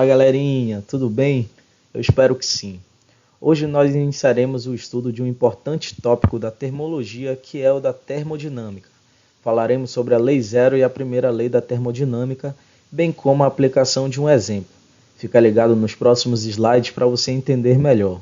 Fala galerinha, tudo bem? Eu espero que sim. Hoje nós iniciaremos o estudo de um importante tópico da termologia, que é o da termodinâmica. Falaremos sobre a Lei Zero e a primeira lei da termodinâmica, bem como a aplicação de um exemplo. Fica ligado nos próximos slides para você entender melhor.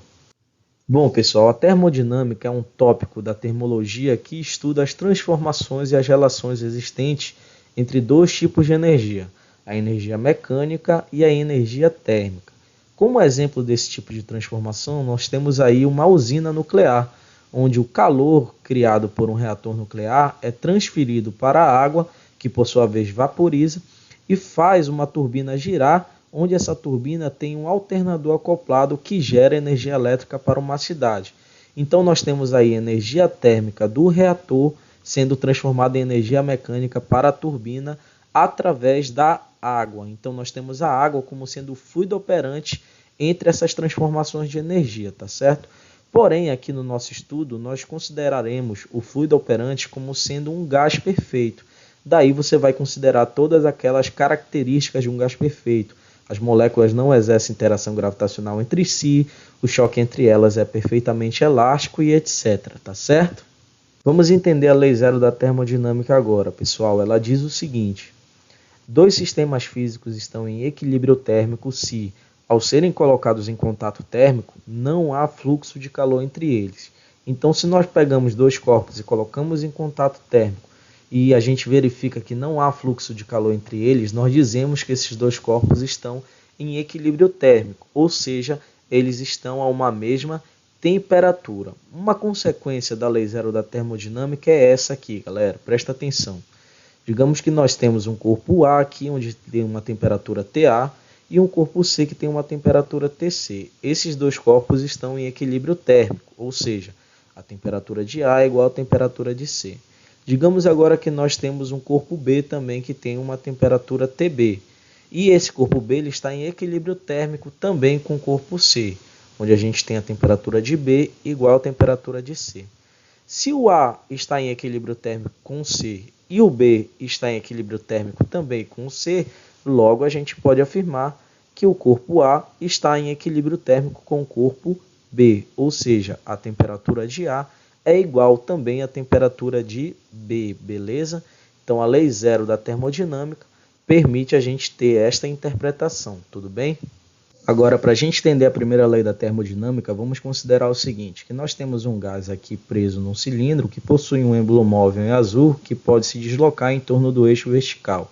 Bom pessoal, a termodinâmica é um tópico da termologia que estuda as transformações e as relações existentes entre dois tipos de energia, a energia mecânica e a energia térmica. Como exemplo desse tipo de transformação, nós temos aí uma usina nuclear, onde o calor criado por um reator nuclear é transferido para a água, que por sua vez vaporiza, e faz uma turbina girar, onde essa turbina tem um alternador acoplado que gera energia elétrica para uma cidade. Então nós temos aí energia térmica do reator sendo transformada em energia mecânica para a turbina através da água. Então nós temos a água como sendo o fluido operante entre essas transformações de energia, tá certo? Porém, aqui no nosso estudo, nós consideraremos o fluido operante como sendo um gás perfeito. Daí você vai considerar todas aquelas características de um gás perfeito. As moléculas não exercem interação gravitacional entre si, o choque entre elas é perfeitamente elástico e etc, tá certo? Vamos entender a lei zero da termodinâmica agora, pessoal. Ela diz o seguinte: dois sistemas físicos estão em equilíbrio térmico se, ao serem colocados em contato térmico, não há fluxo de calor entre eles. Então, se nós pegamos dois corpos e colocamos em contato térmico e a gente verifica que não há fluxo de calor entre eles, nós dizemos que esses dois corpos estão em equilíbrio térmico, ou seja, eles estão a uma mesma temperatura. Uma consequência da lei zero da termodinâmica é essa aqui, galera, presta atenção. Digamos que nós temos um corpo A aqui, onde tem uma temperatura TA, e um corpo C que tem uma temperatura TC. Esses dois corpos estão em equilíbrio térmico, ou seja, a temperatura de A é igual à temperatura de C. Digamos agora que nós temos um corpo B também que tem uma temperatura TB. E esse corpo B ele está em equilíbrio térmico também com o corpo C, onde a gente tem a temperatura de B igual à temperatura de C. Se o A está em equilíbrio térmico com o C e o B está em equilíbrio térmico também com o C, logo a gente pode afirmar que o corpo A está em equilíbrio térmico com o corpo B, ou seja, a temperatura de A é igual também à temperatura de B, beleza? Então a lei zero da termodinâmica permite a gente ter esta interpretação, tudo bem? Agora, para a gente entender a primeira lei da termodinâmica, vamos considerar o seguinte, que nós temos um gás aqui preso num cilindro que possui um êmbolo móvel em azul que pode se deslocar em torno do eixo vertical.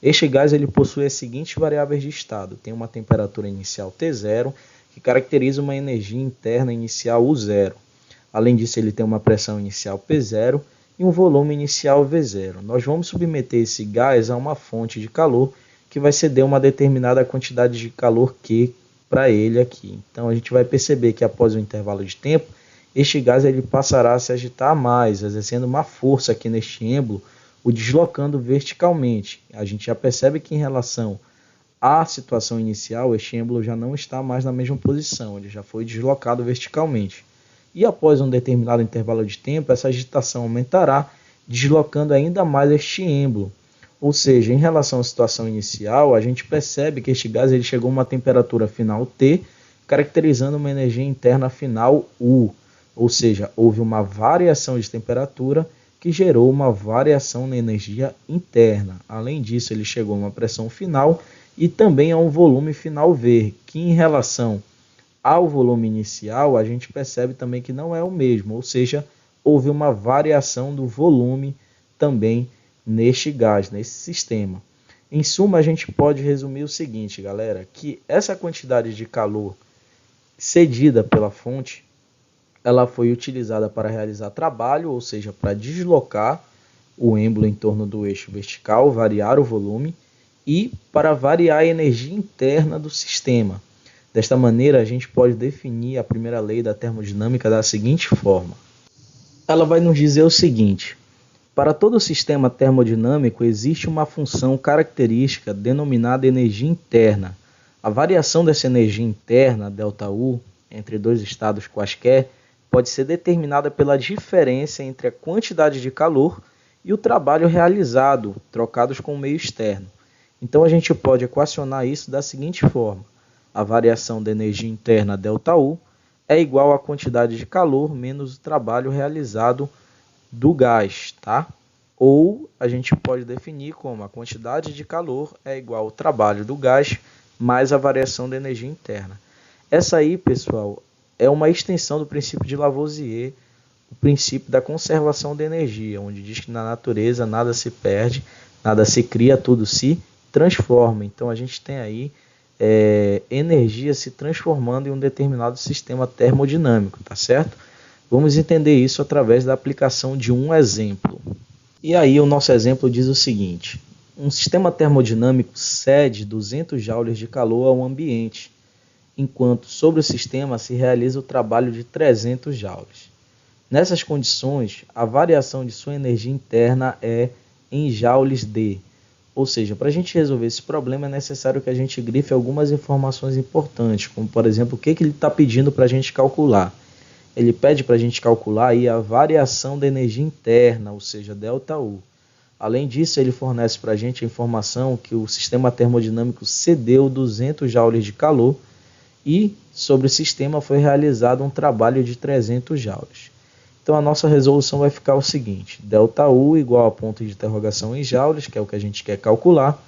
Este gás ele possui as seguintes variáveis de estado. Tem uma temperatura inicial T0, que caracteriza uma energia interna inicial U0. Além disso, ele tem uma pressão inicial P0 e um volume inicial V0. Nós vamos submeter esse gás a uma fonte de calor que vai ceder uma determinada quantidade de calor Q para ele aqui. Então a gente vai perceber que após um intervalo de tempo, este gás ele passará a se agitar mais, exercendo uma força aqui neste êmbolo, o deslocando verticalmente. A gente já percebe que em relação à situação inicial, este êmbolo já não está mais na mesma posição, ele já foi deslocado verticalmente. E após um determinado intervalo de tempo, essa agitação aumentará, deslocando ainda mais este êmbolo. Ou seja, em relação à situação inicial, a gente percebe que este gás ele chegou a uma temperatura final T, caracterizando uma energia interna final U. Ou seja, houve uma variação de temperatura que gerou uma variação na energia interna. Além disso, ele chegou a uma pressão final e também a um volume final V, que em relação ao volume inicial, a gente percebe também que não é o mesmo, ou seja, houve uma variação do volume também neste gás, nesse sistema. Em suma, a gente pode resumir o seguinte, galera, que essa quantidade de calor cedida pela fonte, ela foi utilizada para realizar trabalho, ou seja, para deslocar o êmbolo em torno do eixo vertical, variar o volume, e para variar a energia interna do sistema. Desta maneira, a gente pode definir a primeira lei da termodinâmica da seguinte forma. Ela vai nos dizer o seguinte: para todo sistema termodinâmico existe uma função característica denominada energia interna. A variação dessa energia interna, ΔU, entre dois estados quaisquer, pode ser determinada pela diferença entre a quantidade de calor e o trabalho realizado, trocados com o meio externo. Então a gente pode equacionar isso da seguinte forma: a variação da energia interna ΔU é igual à quantidade de calor menos o trabalho realizado do gás, tá? Ou a gente pode definir como a quantidade de calor é igual ao trabalho do gás mais a variação da energia interna. Essa aí, pessoal, é uma extensão do princípio de Lavoisier, o princípio da conservação da energia, onde diz que na natureza nada se perde, nada se cria, tudo se transforma. Então a gente tem aí energia se transformando em um determinado sistema termodinâmico, tá certo? Vamos entender isso através da aplicação de um exemplo. E aí o nosso exemplo diz o seguinte: um sistema termodinâmico cede 200 joules de calor ao ambiente, enquanto sobre o sistema se realiza o trabalho de 300 joules. Nessas condições, a variação de sua energia interna é em joules de. Ou seja, para a gente resolver esse problema é necessário que a gente grife algumas informações importantes, como por exemplo, o que ele está pedindo para a gente calcular. Ele pede para a gente calcular aí a variação da energia interna, ou seja, ΔU. Além disso, ele fornece para a gente a informação que o sistema termodinâmico cedeu 200 joules de calor e sobre o sistema foi realizado um trabalho de 300 joules. Então a nossa resolução vai ficar o seguinte: ΔU igual a ponto de interrogação em joules, que é o que a gente quer calcular.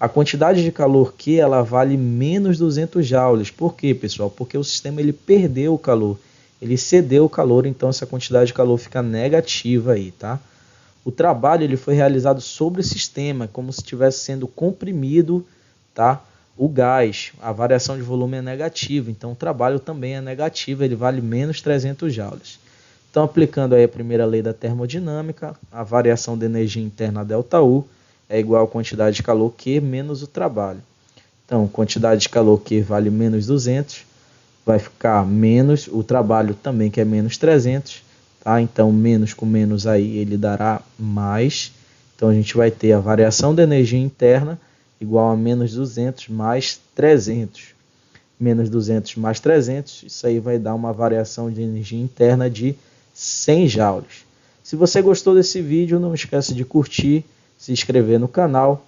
A quantidade de calor Q ela vale menos 200 joules. Por quê, pessoal? Porque o sistema ele perdeu o calor, ele cedeu o calor, então essa quantidade de calor fica negativa aí, tá? O trabalho ele foi realizado sobre o sistema, como se estivesse sendo comprimido, tá? O gás, a variação de volume é negativa, então o trabalho também é negativo, ele vale menos 300 joules. Então, aplicando aí a primeira lei da termodinâmica, a variação da energia interna ΔU é igual à quantidade de calor Q menos o trabalho. Então, quantidade de calor Q vale menos 200, vai ficar menos o trabalho também, que é menos 300, tá? Então, menos com menos aí ele dará mais. Então, a gente vai ter a variação da energia interna igual a menos 200 mais 300. Menos 200 mais 300, isso aí vai dar uma variação de energia interna de 100 joules. Se você gostou desse vídeo, não esqueça de curtir, se inscrever no canal,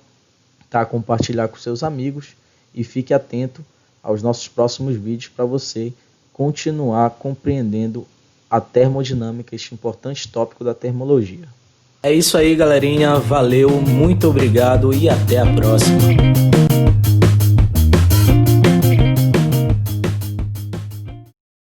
tá? Compartilhar com seus amigos e fique atento aos nossos próximos vídeos para você continuar compreendendo a termodinâmica, este importante tópico da termologia. É isso aí, galerinha. Valeu, muito obrigado e até a próxima.